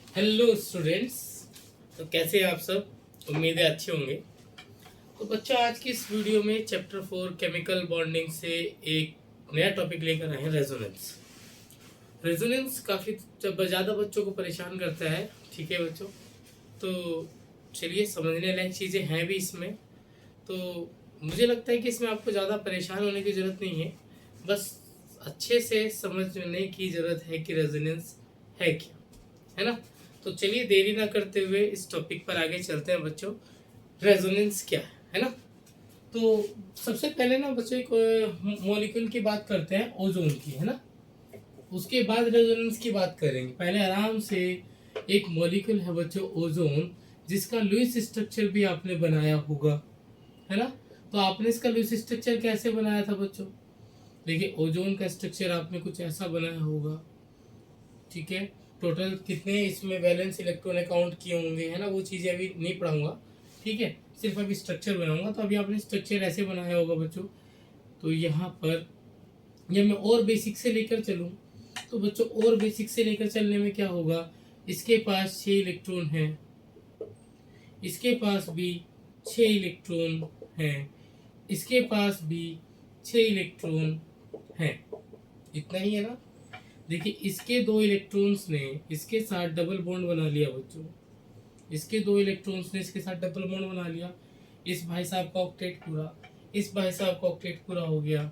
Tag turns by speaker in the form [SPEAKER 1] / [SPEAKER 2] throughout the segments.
[SPEAKER 1] Hello students. तो कैसे हैं आप सब? उम्मीद है अच्छे होंगे। तो बच्चों, आज की इस वीडियो में चैप्टर 4 केमिकल बॉन्डिंग से एक नया टॉपिक लेकर आए हैं, रेजोनेंस। रेजोनेंस काफ़ी ज़्यादा बच्चों को परेशान करता है। ठीक है बच्चों, तो चलिए, समझने लायक चीज़ें हैं भी इसमें। तो मुझे लगता है कि इसमें आपको ज़्यादा परेशान होने की ज़रूरत नहीं है, बस अच्छे से समझने की ज़रूरत है कि रेजोनेंस है क्या, है ना। तो चलिए, देरी ना करते हुए इस टॉपिक पर आगे चलते हैं बच्चों। रेजोनेंस क्या है ना। तो सबसे पहले ना बच्चों, एक मॉलिक्यूल की बात करते हैं, ओजोन की, है ना। उसके बाद रेजोनेंस की बात करेंगे। पहले आराम से, एक मॉलिक्यूल है बच्चों, ओजोन, जिसका लुईस स्ट्रक्चर भी आपने बनाया होगा, है ना। तो आपने इसका लुईस स्ट्रक्चर कैसे बनाया था बच्चों? देखिए, ओजोन का स्ट्रक्चर आपने कुछ ऐसा बनाया होगा। ठीक है, टोटल कितने इसमें वैलेंस इलेक्ट्रॉन अकाउंट किए होंगे, है ना, वो चीज़ें अभी नहीं पढ़ाऊंगा। ठीक है, सिर्फ अभी स्ट्रक्चर बनाऊंगा। तो अभी आपने स्ट्रक्चर ऐसे बनाया होगा बच्चों। तो यहाँ पर जब मैं और बेसिक से लेकर चलूँ, तो बच्चों और बेसिक से लेकर चलने में क्या होगा, इसके पास 6 इलेक्ट्रॉन है, इसके पास भी 6 इलेक्ट्रॉन है, इसके पास भी 6 इलेक्ट्रॉन है। इतना ही है ना। देखिए, इसके 2 इलेक्ट्रॉन्स ने इसके साथ डबल बॉन्ड बना लिया बच्चों। इसके 2 इलेक्ट्रॉन्स ने इसके साथ डबल बॉन्ड बना लिया। इस भाई साहब का ऑक्टेट पूरा, इस भाई साहब का ऑक्टेट पूरा हो गया।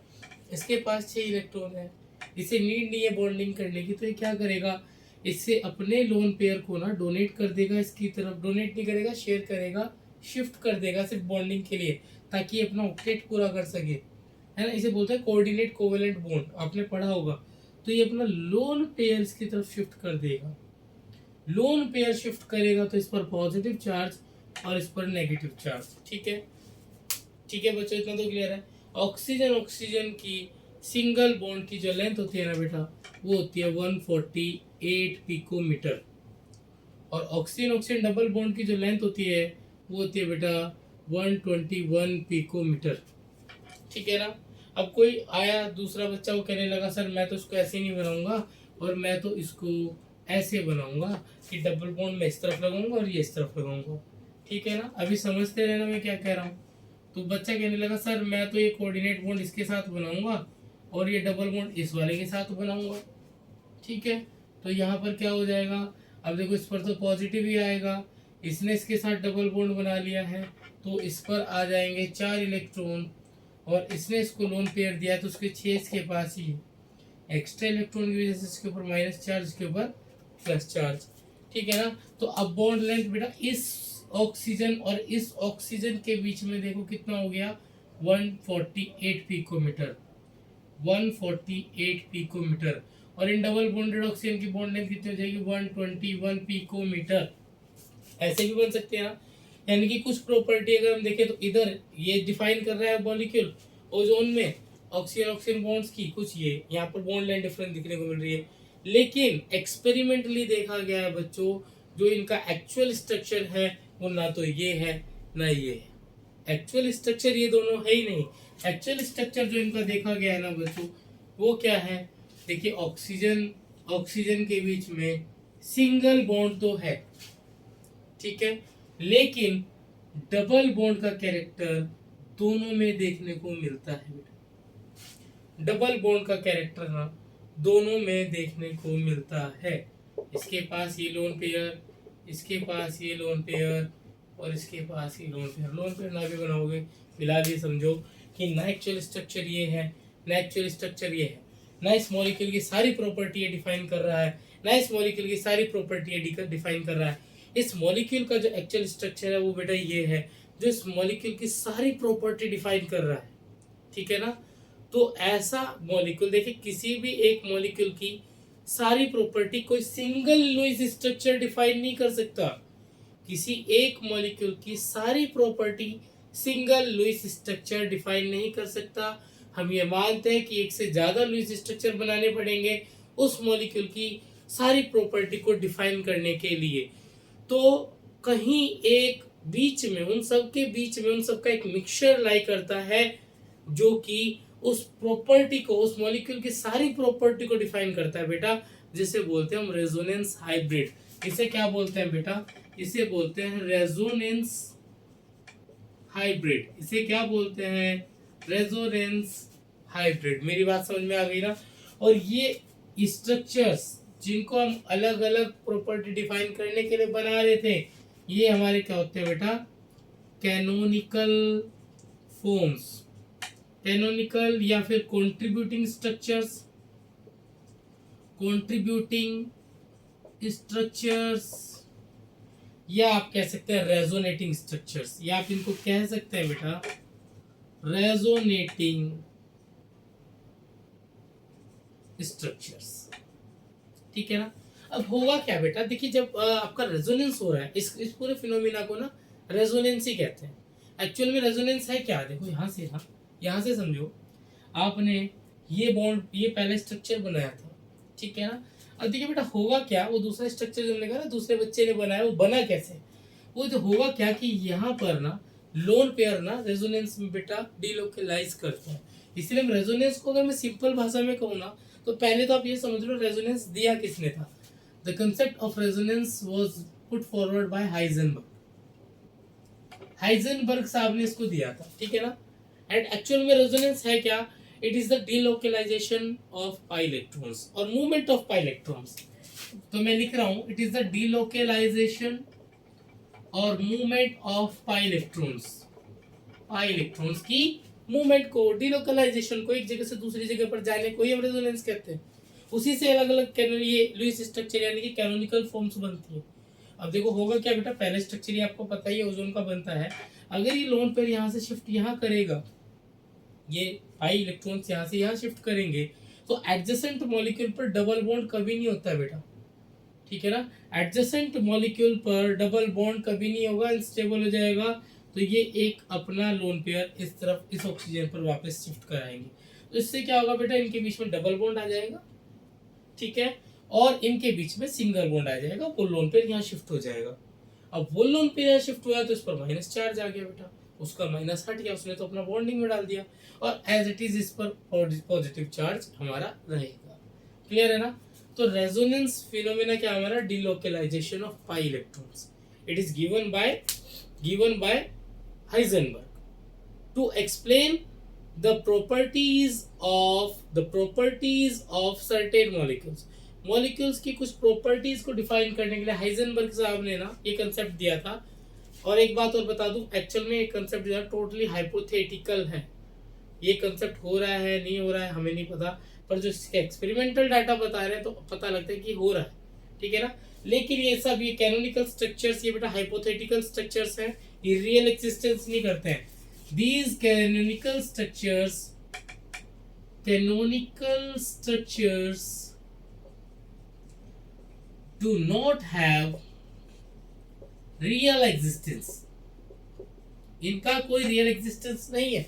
[SPEAKER 1] इसके पास 6 इलेक्ट्रॉन है, इसे नीड नहीं है बॉन्डिंग करने की, तो ये क्या करेगा, इससे अपने लोन पेयर को ना डोनेट कर देगा इसकी तरफ। डोनेट नहीं करेगा, शेयर करेगा, शिफ्ट कर देगा सिर्फ बॉन्डिंग के लिए, ताकि अपना ऑक्टेट पूरा कर सके, है ना। इसे बोलते हैं कोऑर्डिनेट कोवेलेंट बॉन्ड, आपने पढ़ा होगा। तो ये अपना लोन पेयर्स की तरफ शिफ्ट कर देगा। लोन पेयर शिफ्ट करेगा तो इस पर पॉजिटिव चार्ज और इस पर नेगेटिव चार्ज। ठीक है, ठीक है बच्चों, इतना तो क्लियर है। ऑक्सीजन ऑक्सीजन की सिंगल बॉन्ड की जो लेंथ होती है ना बेटा, वो होती है 148 पिकोमीटर। और ऑक्सीजन ऑक्सीजन डबल बॉन्ड की जो लेंथ होती है, वो होती है बेटा 121 पिकोमीटर। ठीक है ना। अब कोई आया दूसरा बच्चा, वो कहने लगा, सर मैं तो इसको ऐसे नहीं बनाऊंगा, और मैं तो इसको ऐसे बनाऊंगा कि डबल बॉन्ड में इस तरफ लगाऊंगा और ये इस तरफ लगाऊंगा। ठीक है ना, अभी समझते रहना मैं क्या कह रहा हूँ। तो बच्चा कहने लगा, सर मैं तो ये कोऑर्डिनेट बॉन्ड इसके साथ बनाऊंगा और ये डबल बॉन्ड इस वाले के साथ बनाऊंगा। ठीक है, तो यहाँ पर क्या हो जाएगा, अब देखो, इस पर तो पॉजिटिव ही आएगा, इसने इसके साथ डबल बॉन्ड बना लिया है, तो इस पर आ जाएंगे 4 इलेक्ट्रॉन, और इसने इसको लोन पेयर दिया है, तो उसके 6 इसके पास ही एक्स्ट्रा इलेक्ट्रॉन की वजह से इसके ऊपर माइनस चार्ज, इसके ऊपर प्लस चार्ज। ठीक है ना। तो अब बॉन्ड लेंथ बेटा इस ऑक्सीजन और इस ऑक्सीजन के बीच में देखो कितना हो गया, 148 पिकोमीटर। 148 पिकोमीटर। और इन डबल बॉन्डेड ऑक्सीजन की बॉन्ड लेंथ कितनी हो जाएगी, 121 पिकोमीटर। ऐसे भी बन सकते हैं ना। यानी कि कुछ प्रॉपर्टी अगर हम देखें, तो इधर ये डिफाइन कर रहा है मॉलिक्यूल ओजोन में ऑक्सीजन ऑक्सीजन बॉन्ड्स की, कुछ ये यहाँ पर बॉन्ड लेंथ डिफरेंस दिखने को मिल रही है। लेकिन एक्सपेरिमेंटली देखा गया है बच्चों, जो इनका एक्चुअल स्ट्रक्चर है, वो ना तो ये है ना ये है। एक्चुअल स्ट्रक्चर ये दोनों है ही नहीं। एक्चुअल स्ट्रक्चर जो इनका देखा गया है ना बच्चों, वो क्या है, देखिए, ऑक्सीजन ऑक्सीजन के बीच में सिंगल बॉन्ड तो है, ठीक है, लेकिन डबल बॉन्ड का कैरेक्टर दोनों में देखने को मिलता है बेटा। डबल बॉन्ड का कैरेक्टर ना दोनों में देखने को मिलता है। इसके पास ये लोन पेयर, इसके पास ये लोन पेयर, और इसके पास ये लोन पेयर। लोन पेयर ना भी बनाओगे, फिलहाल ये समझो कि ना एक्चुअल स्ट्रक्चर ये है, ना एक्चुअल स्ट्रक्चर ये है, ना इस मॉलिक्यूल की सारी प्रॉपर्टी डिफाइन कर रहा है, ना इस मॉलिक्यूल की सारी प्रॉपर्टी डिफाइन कर रहा है। इस मॉलिक्यूल का जो एक्चुअल स्ट्रक्चर है, वो बेटा ये है, जो इस मॉलिक्यूल की सारी प्रॉपर्टी डिफाइन कर रहा है। ठीक है ना। तो ऐसा मॉलिक्यूल, देखिए, किसी भी एक मॉलिक्यूल की सारी प्रॉपर्टी कोई सिंगल लुईस स्ट्रक्चर डिफाइन नहीं कर सकता। किसी एक मॉलिक्यूल की सारी property single Lewis structure define नहीं कर सकता। हम ये मानते हैं कि एक से ज्यादा लुईस स्ट्रक्चर बनाने पड़ेंगे उस मॉलिक्यूल की सारी प्रॉपर्टी को डिफाइन करने के लिए। तो कहीं एक बीच में, उन सब के बीच में, उन सब का एक मिक्सचर लाई करता है, जो कि उस प्रॉपर्टी को, उस मॉलिक्यूल की सारी प्रॉपर्टी को डिफाइन करता है बेटा, जिसे बोलते हैं हम रेजोनेंस हाइब्रिड। इसे क्या बोलते हैं बेटा? इसे बोलते हैं रेजोनेंस हाइब्रिड। इसे क्या बोलते हैं? Resonance hybrid. मेरी बात समझ में आ गई ना? और ये स्ट्रक्चर्स जिनको हम अलग अलग प्रॉपर्टी डिफाइन करने के लिए बना रहे थे, ये हमारे क्या होते हैं बेटा? Canonical forms. कैनोनिकल या फिर कंट्रीब्यूटिंग स्ट्रक्चर्स, कंट्रीब्यूटिंग स्ट्रक्चर्स, या आप कह सकते हैं रेजोनेटिंग स्ट्रक्चर्स, या आप इनको कह सकते हैं बेटा रेजोनेटिंग स्ट्रक्चर्स। ठीक है ना? अब होगा क्या बेटा? देखिए, जब आपका रेजोनेंस हो रहा है, इस पूरे फिनोमिना को ना रेजोनेंस ही कहते हैं। एक्चुअल में रेजोनेंस है क्या? देखो यहाँ से ना, यहाँ से समझो, आपने ये बॉन्ड, ये पहले स्ट्रक्चर बनाया था, ठीक है ना? अब देखिए बेटा, होगा क्या? वो दूसरा स्ट्रक्चर जो हमने कहा ना दूसरे बच्चे ने बनाया, वो बना कैसे? वो तो होगा क्या कि यहाँ पर ना लोन पेयर ना रेजोनेंस में बेटा डिलोकलाइज करते हैं। इसलिए हम रेजोनेंस को अगर मैं सिंपल भाषा में कहूँ ना, तो पहले तो आप ये समझ लो रेजोनेंस दिया किसने था। The concept of resonance was put forward bye Heisenberg. Heisenberg साहब ने इसको दिया था, ठीक है ना? एंड एक्चुअल में रेजोनेंस है क्या? It is the delocalisation of pi electrons और मूवमेंट ऑफ पाई इलेक्ट्रॉन्स। तो मैं लिख रहा हूं, इट इज द डिलोकलाइजेशन और movement of pi electrons. Pi electrons की मूवमेंट को, डिलोकलाइजेशन को, एक जगह से दूसरी जगह पर जाने को ही हम रेजोनेंस कहते हैं। उसी से अलग अलग ये लुईस स्ट्रक्चर यानी कि कैनोनिकल फॉर्म्स बनती है। अब देखो होगा क्या बेटा, पहले स्ट्रक्चर ही आपको पता ही है ओजोन का बनता है। अगर ये लोन पेयर यहाँ से शिफ्ट यहाँ करेगा, ये पाई इलेक्ट्रॉन्स यहाँ से यहाँ शिफ्ट करेंगे, तो एडजेसेंट मॉलिक्यूल पर डबल बॉन्ड कभी नहीं होता है बेटा, ठीक है ना? एडजेसेंट मॉलिक्यूल पर डबल बॉन्ड कभी नहीं होगा, अनस्टेबल हो जाएगा। तो ये एक अपना लोन पेयर इस तरफ इस ऑक्सीजन पर वापस शिफ्ट कराएंगे, तो इससे क्या होगा बेटा, इनके बीच में डबल बॉन्ड आ जाएगा, ठीक है, और इनके बीच में सिंगल बॉन्ड आ जाएगा, वो लोन पेयर यहाँ शिफ्ट हो जाएगा। अब वो लोन पेयर यहाँ शिफ्ट हुआ तो इस पर माइनस चार्ज आ गया बेटा, उसका माइनस हट गया, उसने तो अपना बॉन्डिंग में डाल दिया, और एज इट इज इस पर पॉजिटिव चार्ज हमारा रहेगा। क्लियर है ना? तो रेजोनेंस फिनोमेना क्या हमारा? Delocalisation of pi electrons. It is given by Heisenberg to explain the properties of certain molecules की कुछ प्रॉपर्टीज को डिफाइन करने के लिए हाइजेनबर्ग साहब ने ना ये कंसेप्ट दिया था। और एक बात और बता दूं, एक्चुअल में ये कंसेप्ट जो है टोटली हाइपोथेटिकल है। ये कंसेप्ट हो रहा है नहीं हो रहा है हमें नहीं पता, पर जो इसके एक्सपेरिमेंटल डाटा बता रहे हैं तो पता लगता है कि हो रहा है, ठीक है ना? लेकिन ये सब ये कैनोनिकल स्ट्रक्चर्स ये बेटा हाइपोथेटिकल स्ट्रक्चर्स हैं, ये रियल एक्सिस्टेंस नहीं करते हैं। These canonical structures do not have real existence. इनका कोई रियल एग्जिस्टेंस नहीं है।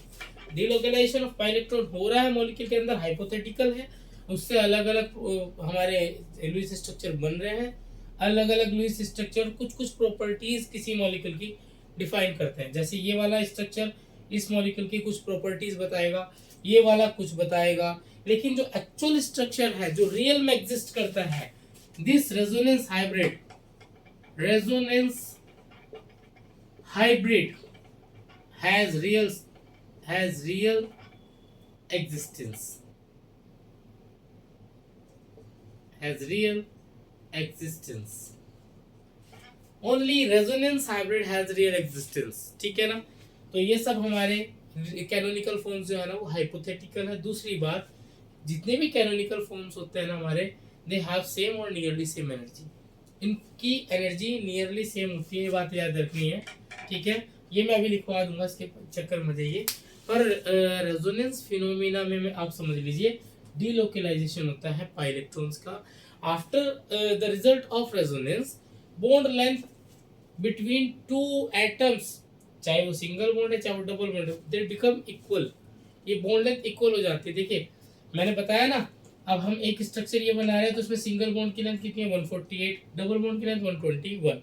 [SPEAKER 1] डिलोकलाइजेशन ऑफ पाई इलेक्ट्रॉन हो रहा है मॉलिक्यूल के अंदर, हाइपोथेटिकल है, उससे अलग अलग हमारे लुईस स्ट्रक्चर बन रहे हैं। अलग अलग लुईस स्ट्रक्चर कुछ कुछ प्रॉपर्टीज किसी मॉलिक्यूल की डिफाइन करते हैं। जैसे ये वाला स्ट्रक्चर इस मॉलिक्यूल की कुछ प्रॉपर्टीज बताएगा, ये वाला कुछ बताएगा, लेकिन जो एक्चुअल स्ट्रक्चर है जो रियल में एग्जिस्ट करता है, this resonance hybrid has real existence, only resonance hybrid has real existence, ठीक है ना? तो ये सब हमारे कैनोनिकल फॉर्म्स जो है ना वो हाइपोथेटिकल है। दूसरी बात, जितने भी कैनोनिकल फॉर्म्स होते हैं ना हमारे, दे हैव सेम और नियरली सेम एनर्जी। इनकी एनर्जी नियरली सेम होती है, ये बात याद रखनी है, ठीक है? ये मैं अभी लिखवा दूंगा, इसके चक्कर में जाइए। पर रेजोनेंस फिनोमिना में आप समझ लीजिए डिलोकलाइजेशन होता है पाई इलेक्ट्रॉन्स का। After the result of resonance, bond length between two atoms, चाहे वो सिंगल बॉन्ड है चाहे वो डबल बॉन्ड है, दे बिकम इक्वल। ये बॉन्ड लेंथ इक्वल हो जाती है। देखिए मैंने बताया ना, अब हम एक स्ट्रक्चर ये बना रहे हैं तो उसमें सिंगल बॉन्ड की लेंथ कितनी है? 148, डबल बॉन्ड की लेंथ 121,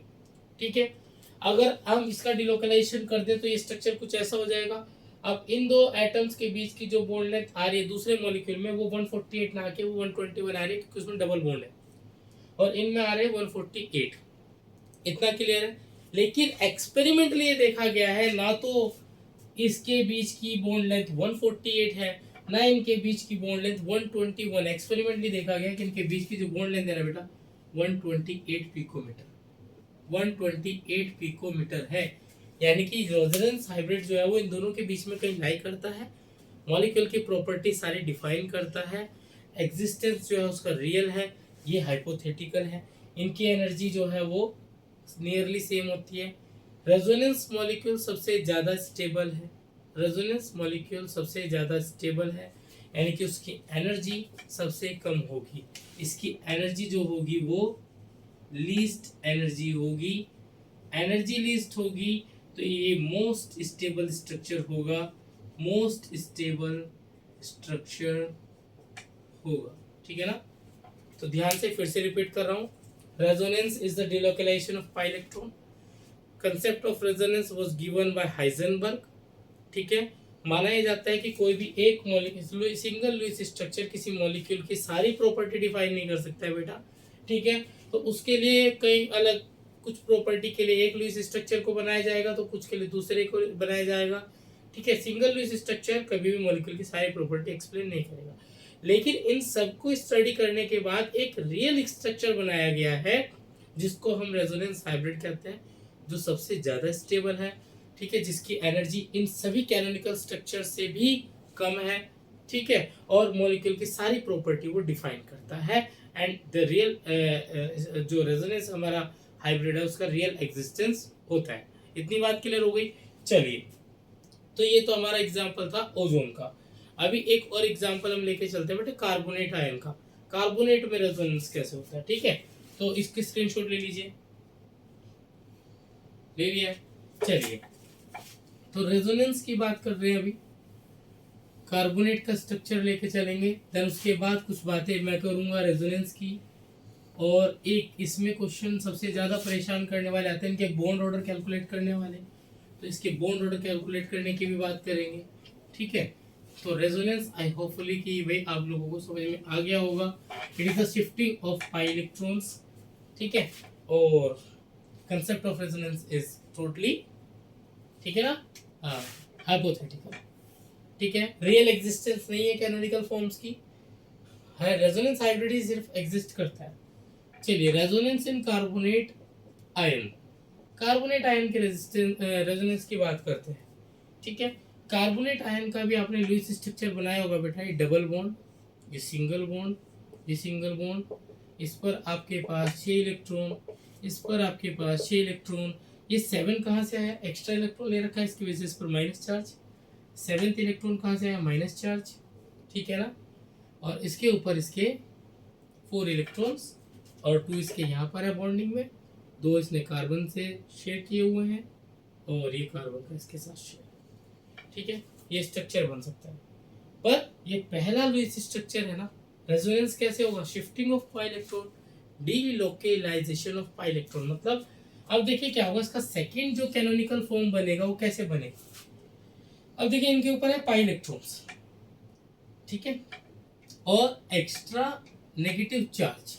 [SPEAKER 1] ठीक है? अगर हम इसका डिलोकलाइजेशन कर दें तो ये स्ट्रक्चर कुछ ऐसा हो जाएगा, अब इन दो एटम्स के बीच की जो बॉन्ड लेंथ आ रही है दूसरे मॉलिक्यूल में वो 148 ना आके वो 121 आ रही है क्योंकि उसमें डबल बॉन्ड है, और इनमें आ रहे हैं 148। इतना क्लियर है। लेकिन एक्सपेरिमेंटली ये देखा गया है ना तो इसके बीच की बॉन्ड लेंथ 148 है ना इनके बीच की बॉन्ड लेंथ 121। एक्सपेरिमेंटली देखा गया कि इनके बीच की जो बॉन्ड लेंथ है ना बेटा 128 पिकोमीटर, 128 पिकोमीटर है। यानी कि रेजोनेंस हाइब्रिड जो है वो इन दोनों के बीच में कहीं लाई करता है, मॉलिक्यूल की प्रॉपर्टी सारी डिफाइन करता है, एग्जिस्टेंस जो है उसका रियल है, ये हाइपोथेटिकल है। इनकी एनर्जी जो है वो नियरली सेम होती है। रेजोनेंस मॉलिक्यूल सबसे ज़्यादा स्टेबल है, रेजोनेंस मॉलिक्यूल सबसे ज़्यादा स्टेबल है, यानी कि उसकी एनर्जी सबसे कम होगी। इसकी एनर्जी जो होगी वो लीस्ट एनर्जी होगी। एनर्जी लीस्ट होगी तो ये मोस्ट स्टेबल स्ट्रक्चर होगा, मोस्ट स्टेबल स्ट्रक्चर होगा। ठीक है ना। तो ध्यान से फिर से रिपीट कर रहा हूँ, resonance is the delocalization of pi electron. Concept of resonance was given by Heisenberg. ठीक है। माना यह जाता है कि कोई भी एक मॉलिक्यूल सिंगल लुईस स्ट्रक्चर किसी मॉलिक्यूल की सारी प्रॉपर्टी डिफाइन नहीं कर सकता है बेटा। ठीक है। तो उसके लिए कई अलग कुछ प्रॉपर्टी के लिए एक लुईस स्ट्रक्चर को बनाया जाएगा तो कुछ के लिए दूसरे को बनाया जाएगा। ठीक है। सिंगल लुईस स्ट्रक्चर कभी भी मॉलिक्यूल की सारी प्रॉपर्टी एक्सप्लेन नहीं करेगा, लेकिन इन सबको स्टडी करने के बाद एक रियल स्ट्रक्चर बनाया गया है जिसको हम रेजोनेंस हाइब्रिड कहते हैं, जो सबसे ज़्यादा स्टेबल है। ठीक है। जिसकी एनर्जी इन सभी कैनोनिकल स्ट्रक्चर से भी कम है। ठीक है। और मॉलिक्यूल की सारी प्रॉपर्टी वो डिफाइन करता है, एंड द रियल जो रेजोनेंस हमारा हाइब्रिड है उसका रियल एग्जिस्टेंस होता है। इतनी बात क्लियर हो गई। चलिए, तो ये तो हमारा एग्जाम्पल था ओजोन का। अभी एक और एग्जाम्पल हम लेके चलते हैं बेटे कार्बोनेट आयन का। कार्बोनेट में रेजोनेंस कैसे होता है। ठीक है। तो इसके स्क्रीनशॉट ले लीजिए, ले लिया। चलिए, तो रेजोनेंस की बात कर रहे हैं अभी, कार्बोनेट का स्ट्रक्चर लेके चलेंगे, देन उसके बाद कुछ बातें मैं करूंगा रेजोनेंस की। और एक इसमें क्वेश्चन सबसे ज़्यादा परेशान करने वाले आते हैं इनके बॉन्ड ऑर्डर कैलकुलेट करने वाले, तो इसके बॉन्ड ऑर्डर कैलकुलेट करने की भी बात करेंगे। ठीक है। तो रेजोनेंस आई होपफुली कि भाई आप लोगों को समझ में आ गया होगा। It is the shifting of pi electrons. ठीक है। और concept of resonance is totally, ठीक है ना, हाइपोथेटिकल। ठीक है। रियल एग्जिस्टेंस नहीं है कैनोनिकल फॉर्म्स की, है रेजोनेंस हाइब्रिड ही सिर्फ एग्जिस्ट करता है। चलिए, resonance in carbonate ion, carbonate ion के रेजोनेंस की बात करते हैं। ठीक है। कार्बोनेट आयन का भी आपने लुईस स्ट्रक्चर बनाया होगा बेटा, ये डबल बॉन्ड, ये सिंगल बॉन्ड, ये सिंगल बॉन्ड, इस पर आपके पास 6 इलेक्ट्रॉन, इस पर आपके पास 6 इलेक्ट्रॉन। ये 7 कहाँ से आया, एक्स्ट्रा इलेक्ट्रॉन ले रखा है, इसकी वजह से इस पर माइनस चार्ज। 7th इलेक्ट्रॉन कहाँ से आया, माइनस चार्ज। ठीक है ना। और इसके ऊपर इसके 4 इलेक्ट्रॉन्स और 2 इसके यहाँ पर है बॉन्डिंग में, 2 इसने कार्बन से शेयर किए हुए हैं और ये कार्बन का इसके साथ शेयर। ठीक है। ये स्ट्रक्चर बन सकता है, पर ये पहला लुईस स्ट्रक्चर है ना। रेजोनेंस कैसे होगा, shifting of pi electron, delocalisation of pi electron. मतलब अब देखिए क्या होगा, इसका सेकंड जो कैनोनिकल फॉर्म बनेगा वो कैसे बनेगा। अब देखिए इनके ऊपर है पाई इलेक्ट्रॉन्स, ठीक है, और extra negative charge,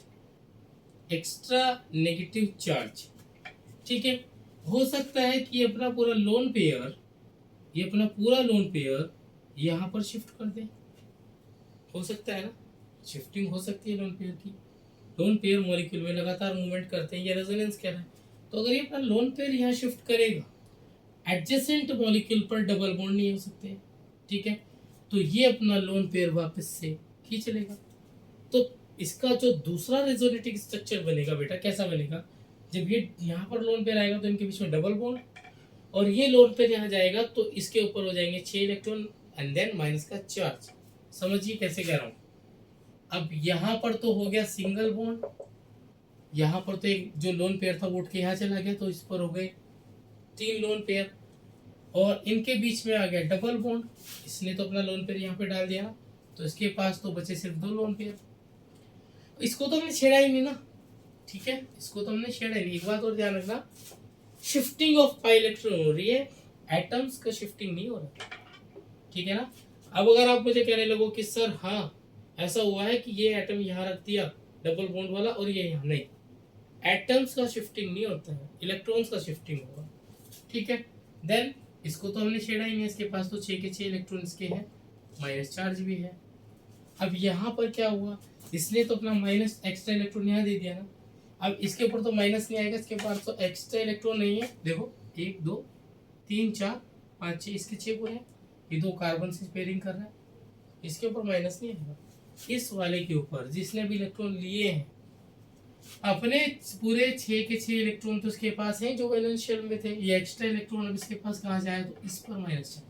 [SPEAKER 1] extra negative charge. ठीक है। हो सकता है कि ये अपना पूरा लोन पेयर, ये अपना पूरा लोन पेयर यहाँ पर शिफ्ट कर दे, हो सकता है ना, शिफ्टिंग हो सकती है लोन पेयर की। लोन पेयर मॉलिक्यूल में लगातार मूवमेंट करते हैं, ये रेजोनेंस कह रहा है। तो अगर ये अपना लोन पेयर यहाँ शिफ्ट करेगा, एडजेसेंट मॉलिक्यूल पर डबल बॉन्ड नहीं हो सकते। ठीक है। तो ये अपना लोन पेयर वापस से खींच लेगा। तो इसका जो दूसरा रेजोनेटिंग स्ट्रक्चर बनेगा बेटा, कैसा बनेगा, जब ये यहाँ पर लोन पेयर आएगा तो इनके बीच में डबल बॉन्ड, और ये लोन पेयर यहाँ जाएगा तो इसके ऊपर हो जाएंगे 6 इलेक्ट्रॉन एंड देन माइनस का चार्ज। समझिए कैसे कह रहा हूँ। अब यहाँ पर तो हो गया सिंगल बॉन्ड, यहाँ पर तो एक जो लोन पेयर था वो उठ के यहाँ चला गया, तो इस पर हो गए 3 लोन पेयर, और इनके बीच में आ गया डबल बॉन्ड, इसने तो अपना लोन पेयर यहाँ पे डाल दिया, तो इसके पास तो बचे सिर्फ 2 लोन पेयर। इसको तो हमने छेड़ा ही नहीं ना। ठीक है। इसको तो हमने छेड़ा ही नहीं। एक बात और ध्यान रखना, शिफ्टिंग ऑफ पाई इलेक्ट्रॉन हो रही है, एटम्स का शिफ्टिंग नहीं हो रहा। ठीक है ना। अब अगर आप मुझे कहने लगो कि सर हाँ ऐसा हुआ है कि ये एटम यहाँ रख दिया डबल बॉन्ड वाला और ये यहाँ, नहीं, एटम्स का शिफ्टिंग नहीं होता है, इलेक्ट्रॉन्स का शिफ्टिंग होगा, ठीक है। देन इसको तो हमने छेड़ा ही नहीं, इसके पास तो 6 के 6 इलेक्ट्रॉन इसके हैं, माइनस चार्ज भी है। अब यहाँ पर क्या हुआ, इसने तो अपना माइनस एक्स्ट्रा इलेक्ट्रॉन यहाँ दे दिया ना, अब इसके ऊपर तो माइनस नहीं आएगा, इसके पास तो एक्स्ट्रा इलेक्ट्रॉन नहीं है, देखो 1 2 3 4 5 6, इसके 6 पूरे हैं, ये 2 कार्बन से पेयरिंग कर रहा है, इसके ऊपर माइनस नहीं आएगा। इस वाले के ऊपर जिसने भी इलेक्ट्रॉन लिए हैं, अपने पूरे 6 के 6 इलेक्ट्रॉन तो इसके पास हैं जो वैलेंस शेल में थे, ये एक्स्ट्रा इलेक्ट्रॉन अब इसके पास कहाँ जाए, तो इस पर माइनस चार्ज।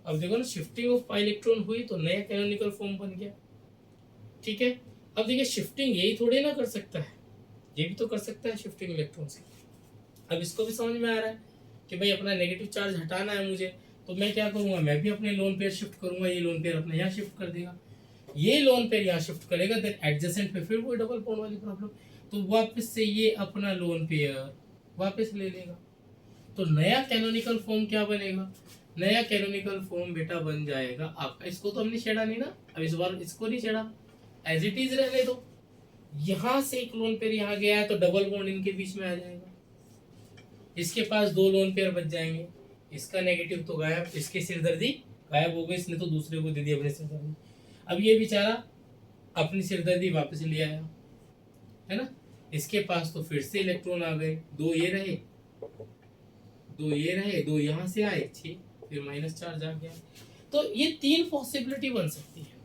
[SPEAKER 1] अब देखो ना, शिफ्टिंग ऑफ इलेक्ट्रॉन हुई तो नया कैनोनिकल फॉर्म बन गया, ठीक है। अब देखिए शिफ्टिंग यही थोड़े ना कर सकता है, ये भी तो कर सकता है शिफ्टिंग इलेक्ट्रॉन से। अब इसको भी समझ में आ रहा है कि भाई अपना नेगेटिव चार्ज हटाना है मुझे, तो मैं क्या करूंगा, मैं भी अपने लोन पेयर शिफ्ट करूंगा, ये लोन पेयर अपने यहाँ शिफ्ट कर देगा, ये लोन पेयर यहाँ शिफ्ट करेगा, देन एडजेसेंट पे फिर वो डबल बॉन्ड वाली प्रॉब्लम, तो वापस से ये अपना लोन पेयर वापस ले लेगा, तो नया कैनोनिकल फॉर्म क्या बनेगा, नया कैनोनिकल फॉर्म बेटा बन जाएगा आपका। इसको तो हमने छेड़ा नहीं ना, अब इस बार इसको नहीं छेड़ा, एज इट इज रहने दो। यहां से एक लोन पेयर यहाँ गया है तो डबल बॉन्ड इनके बीच में आ जाएगा, इसके पास 2 लोन पेयर बच जाएंगे, इसका नेगेटिव तो गायब, इसकी सिरदर्दी गायब हो गई, इसने तो दूसरे को दे दी अपनी सिरदर्दी। अब ये बेचारा अपनी सिरदर्दी वापस ले आया, है ना, इसके पास तो फिर से इलेक्ट्रॉन आ गए, 2 ये रहे 2 ये रहे, 2 यहाँ से आए 6, फिर माइनस चार्ज आ गया। तो ये 3 पॉसिबिलिटी बन सकती है,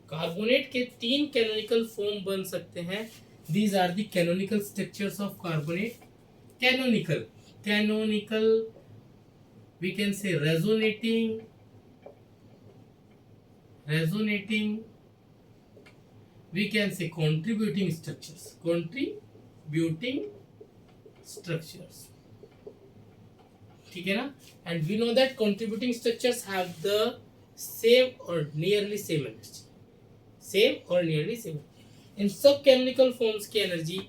[SPEAKER 1] कार्बोनेट के 3 कैनोनिकल फॉर्म बन सकते हैं। These are the canonical structures of carbonate. Canonical we can say resonating, we can say contributing structures, ठीक है ना। and we know that contributing structures have the same or nearly same energy, इन सब chemical forms की energy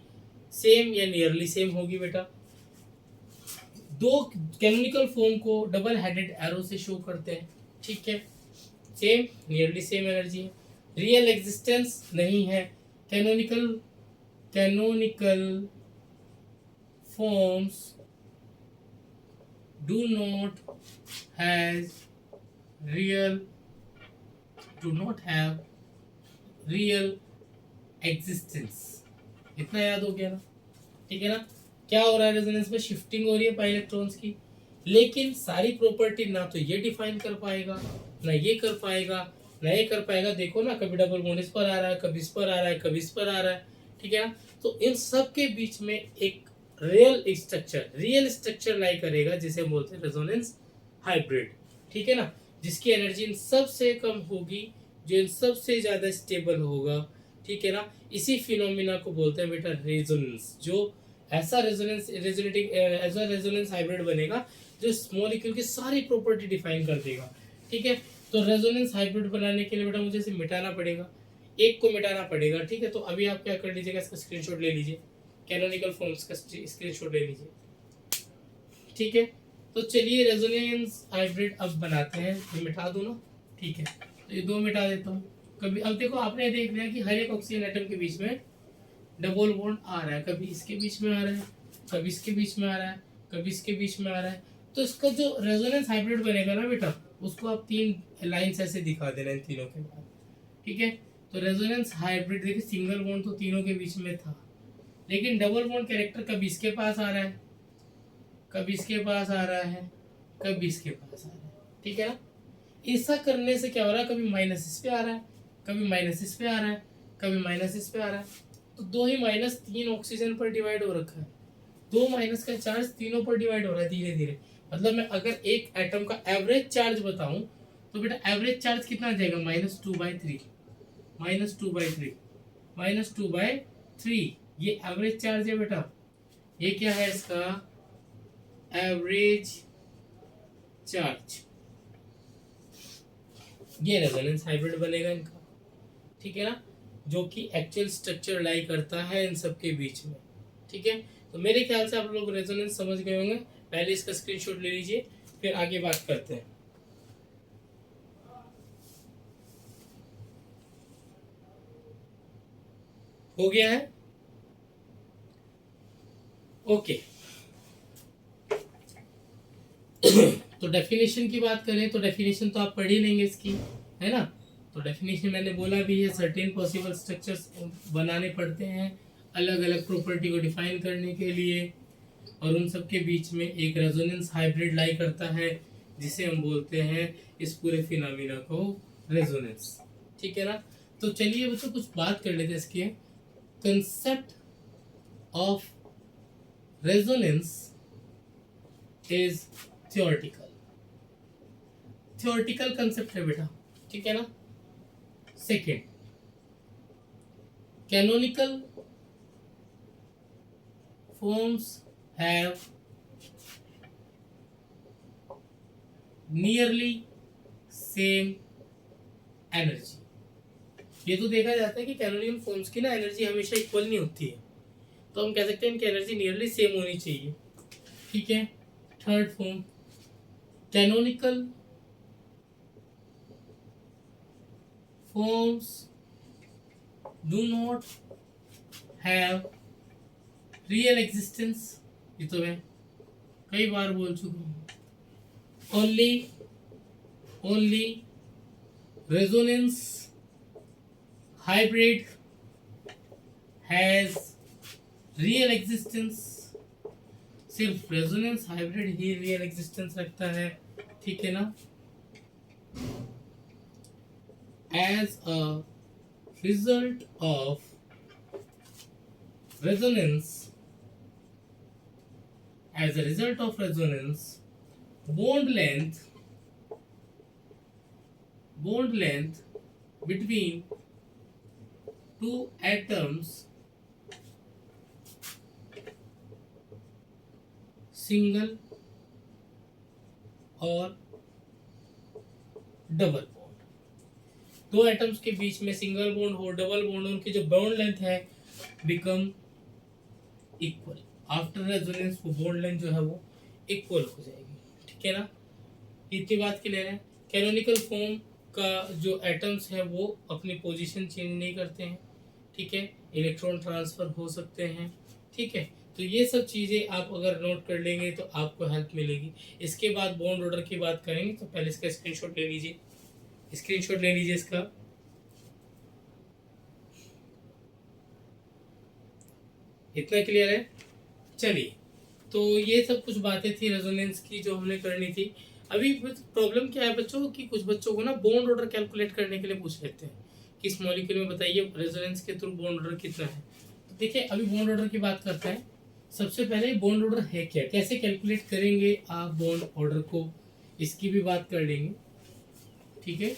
[SPEAKER 1] same या nearly same होगी बेटा। 2 chemical form को double headed arrow से शो करते हैं, ठीक है, सेम नियरली सेम एनर्जी है, रियल एग्जिस्टेंस नहीं है, canonical forms do not have real existence, इतना याद हो गया ना, ठीक है ना। क्या हो रहा है, रेजोनेंस में शिफ्टिंग हो रही है पाई इलेक्ट्रॉन्स की, लेकिन सारी प्रॉपर्टी ना तो ये डिफाइन कर पाएगा, ना ये कर पाएगा, ना ये कर पाएगा। देखो ना, कभी डबल बॉन्ड इस पर आ रहा है, कभी इस पर आ रहा है, कभी इस पर आ रहा है, ठीक है ना। तो इन सब के बीच में एक रियल स्ट्रक्चर लाई करेगा, जिसे बोलते हैं रेजोनेंस हाइब्रिड, ठीक है ना, जिसकी एनर्जी इन सबसे कम होगी, जो इन सबसे ज्यादा स्टेबल होगा, ठीक है ना। इसी फिनोमिना को बोलते हैं बेटा रेजोनेंस, जो ऐसा रेजोनेंस हाइब्रिड बनेगा जो मॉलिक्यूल की सारी प्रॉपर्टी डिफाइन कर देगा, ठीक है। तो रेजोनेंस हाइब्रिड बनाने के लिए बेटा मुझे इसे मिटाना पड़ेगा, एक को मिटाना पड़ेगा, ठीक है। तो अभी आप क्या कर लीजिएगा, इसका स्क्रीनशॉट ले लीजिए, कैनोनिकल फॉर्म्स का स्क्रीनशॉट ले लीजिए, ठीक है। तो चलिए रेजोनेंस हाइब्रिड अब बनाते हैं, ये मिटा दूं ना, ठीक है, तो ये 2 मिटा देता हूँ। कभी अब देखो, आपने देख लिया कि हर एक ऑक्सीजन एटम के बीच में डबल बॉन्ड आ रहा है, कभी इसके बीच में आ रहा है, कभी इसके बीच में आ रहा है, कभी इसके बीच में आ रहा है। तो इसका जो रेजोनेंस हाइब्रिड बनेगा ना बेटा, उसको आप 3 लाइंस ऐसे दिखा देना इन तीनों के बाद, ठीक है। तो रेजोनेंस हाइब्रिड देखिए, सिंगल बॉन्ड तो तीनों के बीच में था, लेकिन डबल बॉन्ड कैरेक्टर कभी इसके पास आ रहा है, कभी इसके पास आ रहा है, कभी इसके पास आ रहा है, ठीक है ना। ऐसा करने से क्या हो रहा है, कभी माइनस इस पे आ रहा है, कभी माइनस इस पे आ रहा है, कभी माइनस इस पे आ रहा है। तो 2 ही माइनस 3 ऑक्सीजन पर डिवाइड हो रखा है, 2 माइनस का चार्ज तीनों पर डिवाइड हो रहा है धीरे धीरे। मतलब मैं अगर एक एटम का एवरेज चार्ज बताऊं तो बेटा एवरेज चार्ज कितना आ जाएगा, -2/3, -2/3, ये एवरेज चार्ज है बेटा। ये क्या है इसका एवरेज चार्ज, ये रेजोनेंस हाइब्रिड बनेगा इनका, ठीक है ना, जो कि एक्चुअल स्ट्रक्चर लाई करता है इन सब के बीच में, ठीक है। तो मेरे ख्याल से आप लोग रेजोनेंस समझ गए होंगे, पहले इसका स्क्रीनशॉट ले लीजिए, फिर आगे बात करते हैं। हो गया है? ओके। तो डेफिनेशन की बात करें तो डेफिनेशन तो आप पढ़ ही लेंगे इसकी, है ना? तो डेफिनेशन मैंने बोला भी है, सर्टेन पॉसिबल स्ट्रक्चर्स बनाने पड़ते हैं अलग अलग प्रॉपर्टी को डिफाइन करने के लिए, और उन सब के बीच में एक रेजोनेंस हाइब्रिड लाई करता है जिसे हम बोलते हैं इस पूरे फिनोमिना को रेजोनेंस। ठीक है ना? तो चलिए बच्चों कुछ बात कर लेते हैं इसके। Concept of resonance is theoretical concept है बेटा, ठीक है ना? Second, canonical forms have nearly same energy। ये तो देखा जाता है कि कैनोनिकल फॉर्म्स की ना एनर्जी हमेशा इक्वल नहीं होती है, तो हम कह सकते हैं इनकी एनर्जी नियरली सेम होनी चाहिए। ठीक है। Third form, canonical forms do not have real existence. ये तो मैं कई बार बोल चुका हूँ। Only resonance hybrid has real existence. सिर्फ रेजोनेंस हाइब्रिड ही रियल एग्जिस्टेंस रखता है, ठीक है ना? As a result of resonance, as a result of resonance, bond length between two atoms, single और डबल बॉन्ड, दो एटम्स के बीच में सिंगल बॉन्ड हो डबल बॉन्ड, उनकी जो बॉन्ड लेंथ है बिकम इक्वल। आफ्टर रेजोनेंस वो बॉन्ड लेंथ जो है वो इक्वल हो जाएगी, ठीक है ना? इतनी बात क्लियर है। कैनोनिकल फॉर्म का जो एटम्स है वो अपनी पोजीशन चेंज नहीं करते हैं, ठीक है? इलेक्ट्रॉन ट्रांसफर हो सकते हैं, ठीक है? तो ये सब चीज़ें आप अगर नोट कर लेंगे तो आपको हेल्प मिलेगी। इसके बाद बॉन्ड ऑर्डर की बात करेंगे, तो पहले इसका स्क्रीनशॉट ले लीजिए, स्क्रीनशॉट ले लीजिए इसका। इतना क्लियर है? चलिए, तो ये सब कुछ बातें थी रेजोनेंस की जो हमने करनी थी। अभी प्रॉब्लम क्या है बच्चों कि कुछ बच्चों को ना बॉन्ड ऑर्डर कैलकुलेट करने के लिए पूछ लेते हैं कि इस मॉलिक्यूल में बताइए रेजोनेंस के थ्रू बॉन्ड ऑर्डर कितना है। तो देखिए अभी बॉन्ड ऑर्डर की बात करते हैं। सबसे पहले बॉन्ड ऑर्डर है क्या, कैसे कैलकुलेट करेंगे आप बॉन्ड ऑर्डर को, इसकी भी बात कर लेंगे, ठीक है?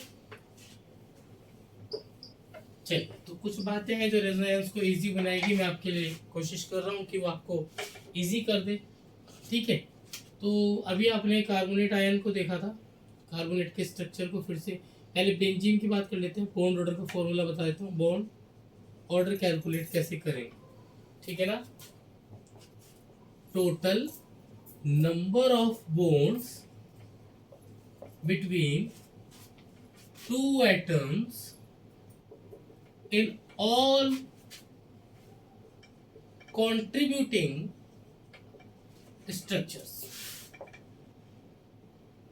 [SPEAKER 1] चलिए, तो कुछ बातें हैं जो रेजोनेंस को इजी बनाएगी, मैं आपके लिए कोशिश कर रहा हूँ कि वो आपको इजी कर दे, ठीक है? तो अभी आपने कार्बोनेट आयन को देखा था, कार्बोनेट के स्ट्रक्चर को फिर से पहले बेंजीन की बात कर लेते हैं। बॉन्ड ऑर्डर का फॉर्मूला बता देता हूँ, बॉन्ड ऑर्डर कैलकुलेट कैसे करेंगे, ठीक है ना? Total number of bonds between two atoms in all contributing structures।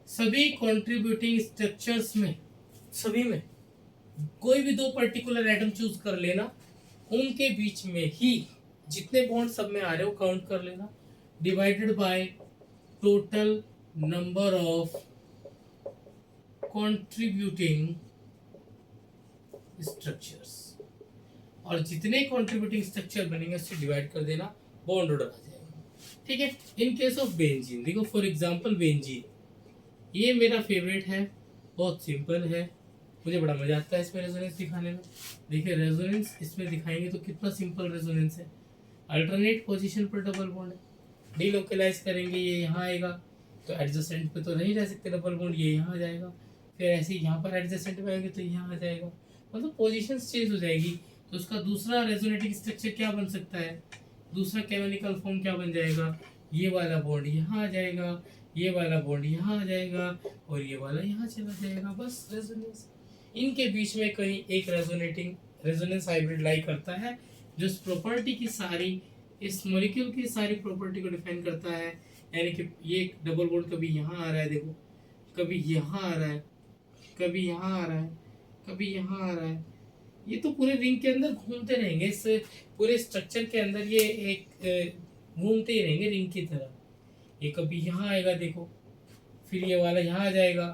[SPEAKER 1] सभी contributing structures में, सभी में कोई भी दो पर्टिकुलर एटम चूज कर लेना, उनके बीच में ही जितने बॉन्ड सब में आ रहे हो काउंट कर लेना, divided by total number of contributing structures, और जितने कंट्रीब्यूटिंग स्ट्रक्चर बनेंगे उससे डिवाइड कर देना, बॉन्ड ऑर्डर आ जाएगा, ठीक है? इन केस ऑफ बेंजीन देखो, फॉर एग्जांपल बेंजीन, ये मेरा फेवरेट है, बहुत सिंपल है, मुझे बड़ा मजा आता है इसमें रेजोनेंस दिखाने में। देखिए रेजोनेंस इसमें दिखाएंगे तो कितना सिंपल रेजोनेंस है। अल्टरनेट पोजीशन पर डबल बॉन्ड है, डीलोकलाइज करेंगे ये यहाँ आएगा, तो एडजेसेंट पे तो नहीं रह सकते डबल बॉन्ड, ये यहाँ आ जाएगा, फिर ऐसे यहाँ पर एडजेसेंट पे आएंगे तो यहाँ आ जाएगा, मतलब पोजीशन चेंज हो जाएगी। तो उसका दूसरा रेजोनेटिंग स्ट्रक्चर क्या बन सकता है, दूसरा कैनोनिकल फॉर्म क्या बन जाएगा, ये वाला बॉन्ड यहाँ आ जाएगा, ये वाला बॉन्ड यहाँ आ जाएगा, और ये वाला यहाँ चला जाएगा, बस रेजोनेंस। इनके बीच में कहीं एक रेजोनेंस हाइब्रिड लाई करता है, जो इस प्रॉपर्टी की सारी, इस मॉलिक्यूल की सारी प्रॉपर्टी को डिफाइन करता है। यानी कि ये डबल बॉन्ड कभी यहाँ आ रहा है, देखो कभी यहाँ आ रहा है, कभी यहाँ आ रहा है, कभी यहाँ आ रहा है, ये तो पूरे रिंग के अंदर घूमते रहेंगे, इस पूरे स्ट्रक्चर के अंदर ये एक घूमते ही रहेंगे रिंग की तरह। ये कभी यहाँ आएगा देखो, फिर ये वाला यहाँ आ जाएगा,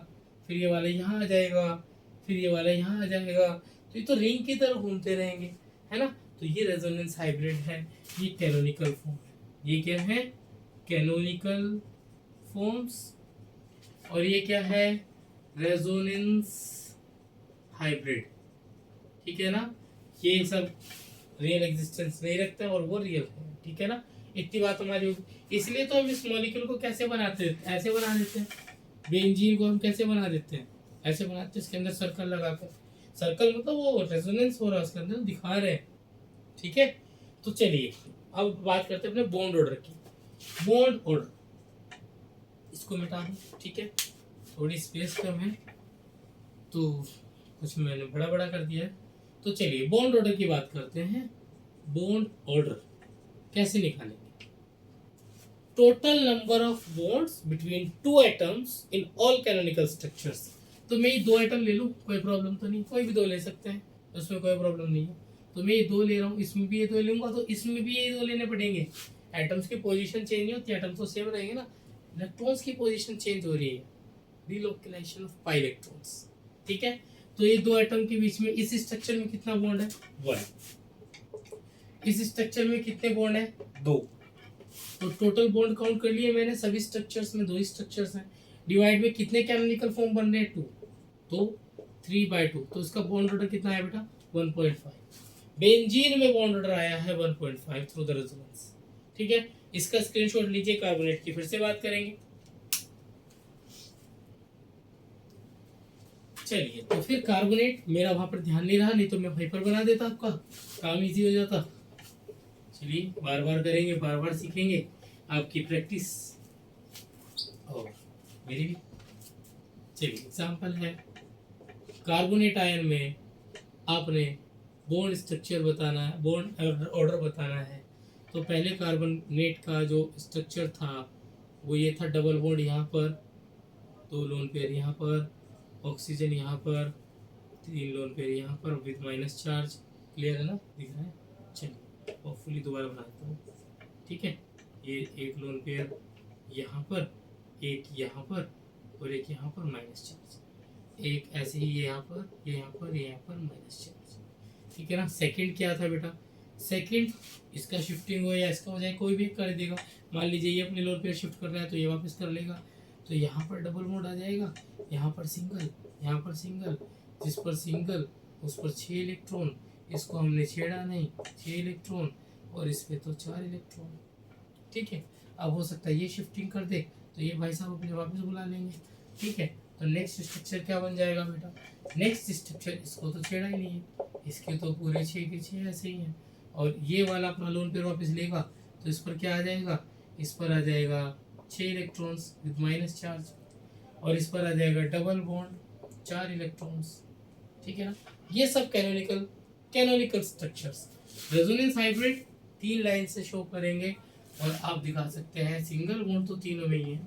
[SPEAKER 1] फिर ये वाला यहाँ आ जाएगा, फिर ये वाला यहाँ आ जाएगा, तो ये तो रिंग की तरह घूमते रहेंगे, है ना। तो ये रेजोनेंस हाइब्रिड है, ये कैनोनिकल फॉर्म है। ये क्या है? Canonical forms. और ये क्या है? Resonance hybrid. ठीक है ना। ये सब रियल एग्जिस्टेंस नहीं रखते और वो रियल है, ठीक है ना। इतनी बात हमारी होगी। इसलिए तो हम इस मॉलिक्यूल को कैसे बनाते हैं? ऐसे बना देते हैं। बेंजीन को हम कैसे बना देते हैं? ऐसे बनाते हैं, इसके अंदर सर्कल लगाकर। सर्कल मतलब वो रेजोनेंस हो रहा है उसके अंदर, दिखा रहे हैं, ठीक है। तो चलिए अब बात करते हैं अपने बॉन्ड ऑर्डर की। बॉन्ड ऑर्डर, इसको मिटा दूं, ठीक है। थोड़ी स्पेस कम है तो कुछ मैंने बड़ा बड़ा कर दिया है। तो चलिए बॉन्ड ऑर्डर की बात करते हैं। बॉन्ड ऑर्डर कैसे निकालेंगे? Total number of bonds between two atoms in all canonical structures. तो मैं ये दो एटम ले लूँ, कोई प्रॉब्लम तो नहीं, कोई भी दो ले सकते हैं, उसमें कोई प्रॉब्लम नहीं है। तो मैं ये दो ले रहा हूँ, इसमें भी ये दो लूंगा तो इसमें भी ये दो लेने पड़ेंगे। एटम्स की पोजीशन चेंज नहीं होती, एटम्स तो सेम रहेंगे ना, इलेक्ट्रॉन्स की पोजीशन चेंज हो रही है, रिलोकेशन ऑफ पाई इलेक्ट्रॉन्स, ठीक है। तो ये दो एटम के बीच में इस स्ट्रक्चर में कितना बॉन्ड है? 1। इस स्ट्रक्चर में कितने बॉन्ड है? 2। तो टोटल बॉन्ड काउंट कर लिए मैंने, सभी स्ट्रक्चर्स में 2 ही स्ट्रक्चर्स हैं। डिवाइड में कितने कैनोनिकल फॉर्म बन रहे हैं? 2। तो 3/2। तो इसका बॉन्ड ऑर्डर कितना है बेटा? 1.5। बेंजीन में बॉन्ड ऑर्डर आया है 1.5 थ्रू द रेजोनेंस, ठीक है। इसका स्क्रीनशॉट लीजिए। कार्बोनेट की फिर से बात करेंगे। चलिए तो फिर कार्बोनेट, मेरा वहां पर ध्यान नहीं रहा, नहीं तो मैं वहीं पर बना देता, आपका काम इजी हो जाता। चलिए बार बार करेंगे, बार बार सीखेंगे, आपकी प्रैक्टिस और मेरी भी। चलिए एग्जाम्पल है, कार्बोनेट आयन में आपने बॉन्ड स्ट्रक्चर बताना है, बॉन्ड ऑर्डर बताना है। तो पहले कार्बोनेट का जो स्ट्रक्चर था वो ये था, डबल बॉन्ड यहाँ पर, 2 लोन पेयर यहाँ पर, ऑक्सीजन यहाँ पर, 3 लोन पेयर यहाँ पर विद माइनस चार्ज। क्लियर है ना? दिख रहा है? चलिए होपफुली दोबारा बना देता हूँ, ठीक है। ये 1 लोन पेयर यहाँ पर, एक यहाँ पर और एक यहाँ पर माइनस चार्ज, एक ऐसे ही ये यहाँ पर, ये यहाँ पर, ये यहाँ पर माइनस चार्ज, ठीक है ना। सेकंड क्या था बेटा? सेकंड इसका शिफ्टिंग हो या इसका हो जाए, कोई भी कर देगा। मान लीजिए ये अपने लोन पेयर शिफ्ट कर रहा है तो ये वापस कर लेगा, तो यहाँ पर डबल बॉन्ड आ जाएगा, यहाँ पर सिंगल, यहाँ पर सिंगल, जिस पर सिंगल उस पर 6 इलेक्ट्रॉन, इसको हमने छेड़ा नहीं, 6 इलेक्ट्रॉन, और इस पे तो 4 इलेक्ट्रॉन, ठीक है। अब हो सकता है ये शिफ्टिंग कर दे तो ये भाई साहब अपने वापस बुला लेंगे, ठीक है। तो नेक्स्ट स्ट्रक्चर क्या बन जाएगा बेटा? नेक्स्ट स्ट्रक्चर, इसको तो छेड़ा ही नहीं है, इसके तो पूरे 6 के 6 ऐसे ही हैं, और ये वाला अपना लोन पेयर वापस लेगा तो इस पर क्या आ जाएगा? इस पर आ जाएगा 6 इलेक्ट्रॉन्स विद माइनस चार्ज, और इस पर आ जाएगा डबल बॉन्ड 4 इलेक्ट्रॉन्स, ठीक है ना। ये सब canonical structures. Resonance hybrid 3 line से शो करेंगे और आप दिखा सकते हैं। सिंगल बॉन्ड तो तीनों में ही है,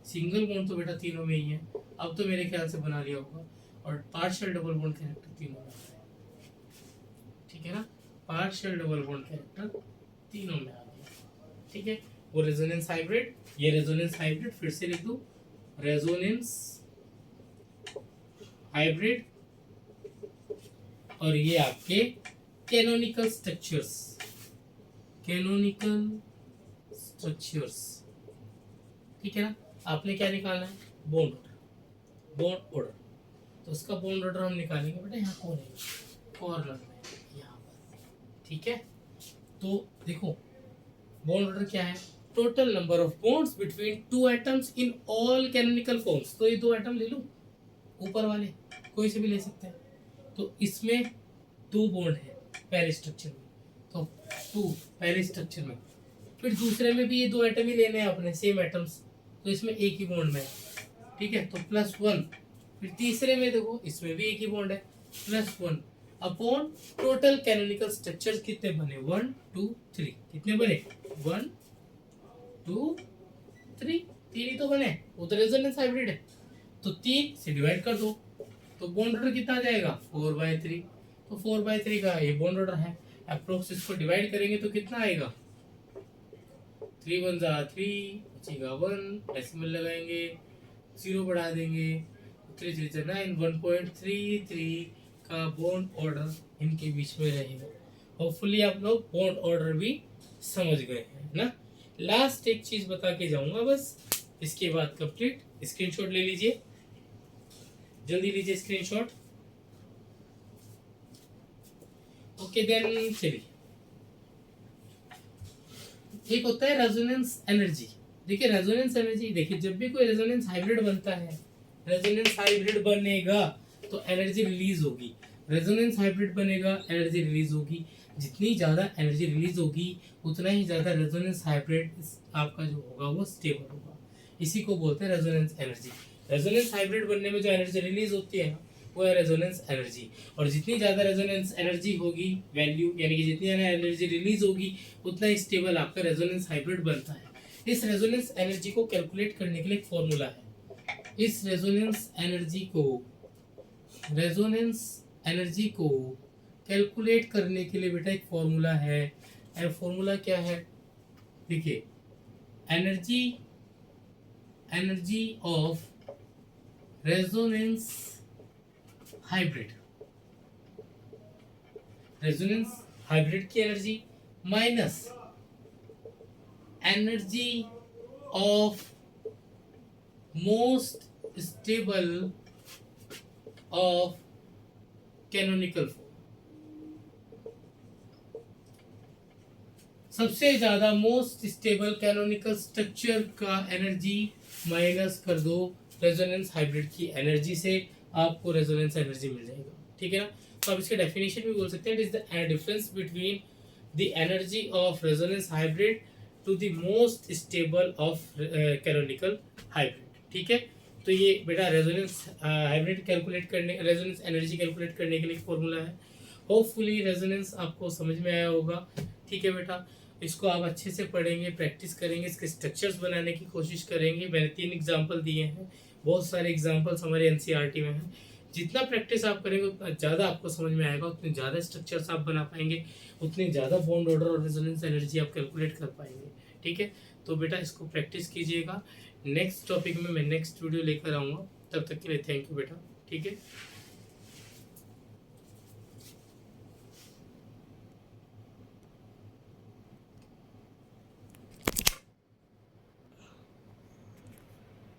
[SPEAKER 1] सिंगल बॉन्ड तो बेटा तीनों में ही है, अब तो मेरे ख्याल से बना लिया होगा। और पार्शियल डबल बॉन्ड कैरेक्टर तीनों में है, ठीक है ना। पार्शियल डबल बॉन्ड कैरेक्टर तीनों में आ गया, ठीक है। वो रेजोनेंस हाइब्रिड, ये रेजोनेंस हाइब्रिड फिर से लिख दो, रेजोनेंस हाइब्रिड। और ये आपके कैनोनिकल स्ट्रक्चर्स, कैनोनिकल स्ट्रक्चर्स, ठीक है ना। आपने क्या निकालना है? Bond order, bond order. तो उसका बॉन्ड ऑर्डर हम निकालेंगे बेटा यहाँ कोने में, कॉर्नर में, यहाँ पर, ठीक है। तो देखो बॉन्ड ऑर्डर क्या है? Total number of bonds between 2 atoms in all canonical forms. तो ये 2 एटम ले लूं, ऊपर वाले कोई से भी ले सकते हैं। तो इसमें 2 बॉन्ड है पहले स्ट्रक्चर में, तो 2 पहले स्ट्रक्चर में, फिर दूसरे में भी ये 2 एटम ही लेने हैं अपने, सेम एटम्स, तो इसमें एक ही बॉन्ड में है, ठीक है। तो +1। फिर तीसरे में देखो इसमें भी एक ही बॉन्ड है, +1। अपॉन टोटल कैनोनिकल स्ट्रक्चर्स कितने बने 1 2 3 कितने बने 1 2 3 तीन ही तो बने, वो तो रेजोनेंस हाइब्रिड है तो 3 से डिवाइड कर दो तो बॉन्ड ऑर्डर कितना आ जाएगा 4/3। तो 4/3 का ये बॉन्ड ऑर्डर है, अप्रोक्स इसको डिवाइड करेंगे तो कितना आएगा 3 1 जा 3 बचेगा 1, डेसिमल लगाएंगे 0 बढ़ा देंगे 3 3 जा 9 1.33 का बॉन्ड ऑर्डर इनके बीच में रहेगा। होपफुली आप लोग बॉन्ड ऑर्डर भी समझ गए हैं ना। लास्ट एक चीज बता के जाऊंगा बस, इसके बाद कंप्लीट। स्क्रीनशॉट ले लीजिए, जल्दी लीजिए स्क्रीनशॉट। ओके देन चलिए, एक होता है रेजोनेंस एनर्जी। देखिए रेजोनेंस एनर्जी, देखिए जब भी कोई रेजोनेंस हाइब्रिड बनता है, रेजोनेंस हाइब्रिड बनेगा तो एनर्जी रिलीज होगी, रेजोनेंस हाइब्रिड बनेगा एनर्जी रिलीज होगी। जितनी ज़्यादा एनर्जी रिलीज होगी उतना ही ज़्यादा रेजोनेंस हाइब्रिड आपका जो होगा वो स्टेबल होगा। इसी को बोलते हैं रेजोनेंस एनर्जी। रेजोनेंस हाइब्रिड बनने में जो एनर्जी रिलीज होती है वो है रेजोनेंस एनर्जी, और जितनी ज़्यादा रेजोनेंस एनर्जी होगी वैल्यू, यानी कि जितनी ज़्यादा एनर्जी रिलीज होगी उतना ही स्टेबल आपका रेजोनेंस हाइब्रिड बनता है। इस रेजोनेंस एनर्जी को कैलकुलेट करने के लिए एक फॉर्मूला है। इस रेजोनेंस एनर्जी को कैलकुलेट करने के लिए बेटा एक फॉर्मूला है। और फॉर्मूला क्या है, देखिए एनर्जी ऑफ रेजोनेंस हाइब्रिड की energy minus energy of most stable of canonical form. सबसे ज्यादा मोस्ट स्टेबल कैनोनिकल स्ट्रक्चर का एनर्जी माइनस कर दो रेजोनेंस हाइब्रिड की एनर्जी से, आपको रेजोनेंस एनर्जी मिल जाएगा। ठीक है ना। तो आप इसके डेफिनेशन भी बोल सकते हैं, it is the difference between the energy of resonance hybrid to the most stable of canonical hybrid. ठीक है। तो ये बेटा रेजोनेंस हाइब्रिड कैलकुलेट करने, रेजोनेंस एनर्जी कैलकुलेट करने के लिए फॉर्मूला है। होपफुली रेजोनेंस आपको समझ में आया होगा। ठीक है बेटा, इसको आप अच्छे से पढ़ेंगे, प्रैक्टिस करेंगे, इसके स्ट्रक्चर्स बनाने की कोशिश करेंगे। मैंने 3 एग्जाम्पल दिए हैं, बहुत सारे एग्जाम्पल्स हमारे एनसीईआरटी में हैं। जितना प्रैक्टिस आप करेंगे उतना ज़्यादा आपको समझ में आएगा, उतने ज़्यादा स्ट्रक्चर्स आप बना पाएंगे, उतनी ज़्यादा बॉन्ड ऑर्डर और रेजोनेंस एनर्जी आप कैलकुलेट कर पाएंगे। ठीक है। तो बेटा इसको प्रैक्टिस कीजिएगा। नेक्स्ट टॉपिक में मैं नेक्स्ट वीडियो लेकर आऊँगा, तब तक के लिए थैंक यू बेटा। ठीक है।